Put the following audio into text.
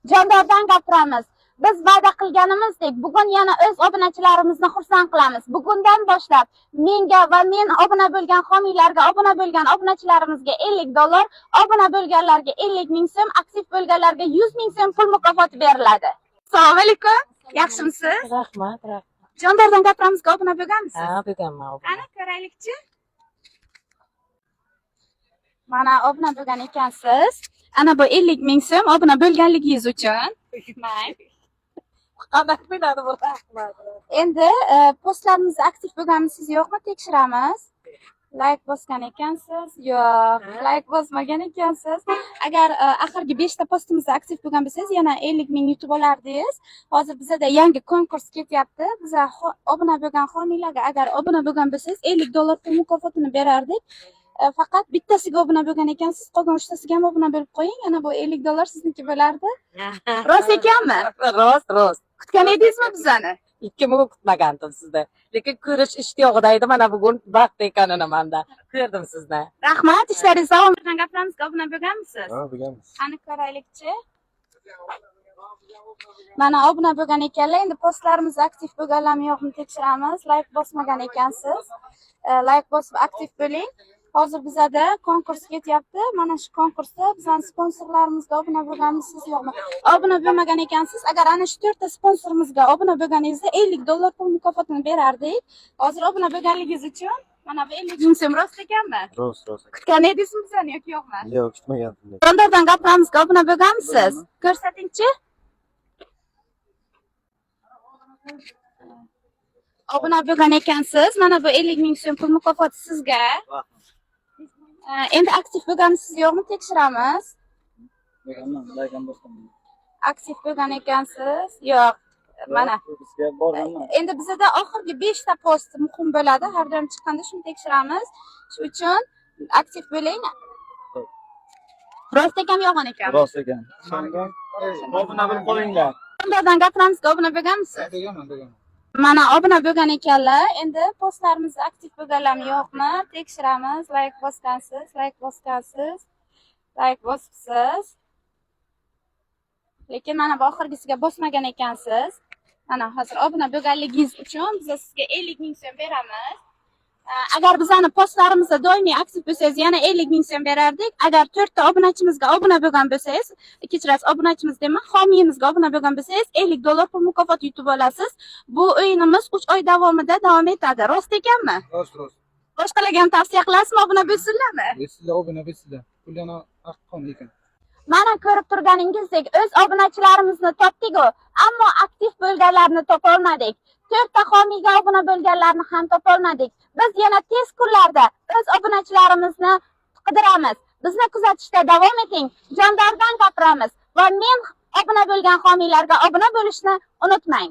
Jondordan gapiramiz. Biz va'da qilganimizdek, bugun yana o'z obunachilarimizni xursand qilamiz. Bugundan boshlab menga va men obuna bo'lgan homiylarga, obuna bo'lgan obunachilarimizga $50, obuna bo'lganlarga 50 ming so'm, aktiv bo'lganlarga 100 ming so'm pul mukofoti beriladi. Assalomu alaykum. Yaxshimisiz? Rahmat. Jondordan gapiramizga obuna bo'lganmisiz? Ha, bo'lganman. Qani ko'raylikchi. Mana obuna bo'lgan ekansiz. Ana bu 50 ming so'm obuna bo'lganligingiz uchun. Qanday bo'ladi bu? Rahmat. Endi postlarimiz aktiv bo'lganmisiz yo'qmi tekshiramiz. Like bosgan ekansiz, yo'q, like bosmagan ekansiz. Agar oxirgi 5 ta postimizda aktiv bo'lgan bo'lsangiz, yana 50 ming yutib olardingiz. Hozir bizda yangi konkurs ketyapti. Biz obuna bo'lgan homiylarga agar obuna bo'lgan bo'lsangiz, $50 pul mukofotini berardik. Faqat bittasiga obuna bo'lgan ekansiz, qolgan 3tasiga ham obuna bo'lib qo'ying. Ana bu $50 sizniki bo'lardi. Rost ekanmi? Rost. Kutgan edingizmi bizani? 2 ming kutmagandim sizda. Lekin ko'rish ishtiyoqida edi, mana bugun vaqt ekanini menda. Ko'rdim sizni. Rahmat, ishlaringiz davom etgan gaplarimizga obuna bo'lganmisiz? Ha, bo'lganmiz. Qani ko'raylikchi. Mana obuna bo'lgan ekanlar. Endi postlarimiz aktiv bo'lganlarmi yo'qmi tekshiramiz. Like bosmagan ekansiz. Like bosib aktiv bo'ling. Hozir bizada konkurs ketyapti. Mana shu konkursda bizning sponsorlarimizga obuna bo'lganmisiz yo'qmi? Obuna bo'lmagan ekansiz. Agar ana shu 4 ta sponsorimizga obuna bo'lganingizda $50 pul mukofotini berardik. Hozir obuna bo'lganligingiz uchun mana bu 50 ming so'm rost ekanmi? Rost. Kutgan edingizmi bizani yoki yo'qmi? Yo'q, kutmagandim. Jondordan gapiramizga obuna bo'lganmisiz? Ko'rsatingchi. Obuna bo'lgan ekansiz. Mana bu 50 ming so'm pul mukofoti sizga. Endi aktiv bo'lganmisiz yo'qmi tekshiramiz. Aktiv bo'lgan ekansiz. Yo'q. Mana. Endi bizda oxirgi 5 ta post muhim bo'ladi. Har doim chiqqanda shuni tekshiramiz. Shu uchun aktiv bo'ling. Rost ekan yo'g'on ekan? Rost ekan. Obuna bo'lib qolinglar. Jondordan gapiramizga obuna bo'lganmisiz? Bo'lganman. Mana obuna bo'lgan ekanlar. Endi postlarimiz aktiv bo'lganlarmi yo'qmi tekshiramiz. Like bosgansiz, like bosibsiz. Lekin mana bu oxirgisiga bosmagan ekansiz. Mana hozir obuna bo'lganligingiz uchun biz sizga 50 ming so'm beramiz. Agar bizning postlarimizda doimiy aktiv bo'lsangiz, yana 50 ming so'm berardik. Agar 4 ta obunachimizga obuna bo'lgan bo'lsangiz, kechirasiz, obunachimiz deyman, homiyimizga obuna bo'lgan bo'lsangiz, $50 pul mukofot yutib olasiz. Bu o'yinimiz 3 oy davomida davom etadi. Rost ekanmi? Rost. Boshqalarga ham tavsiya qilasizmi obuna bo'lsinlarmi? Sizlar obuna bo'lsizlar. Pullarni arqon ekan. Mana ko'rib turganingizdek, o'z obunachilarimizni topdik-ku, ammo aktiv bo'lganlarni topa olmadik. 4 ta homiyga obuna bo'lganlarni ham topa olmadik. Biz yana tez kunlarda o'z obunachilarimizni qidiramiz. Bizni kuzatishda davom eting. Jondordan gapiramiz va men obuna bo'lgan homiylarga obuna bo'lishni unutmang.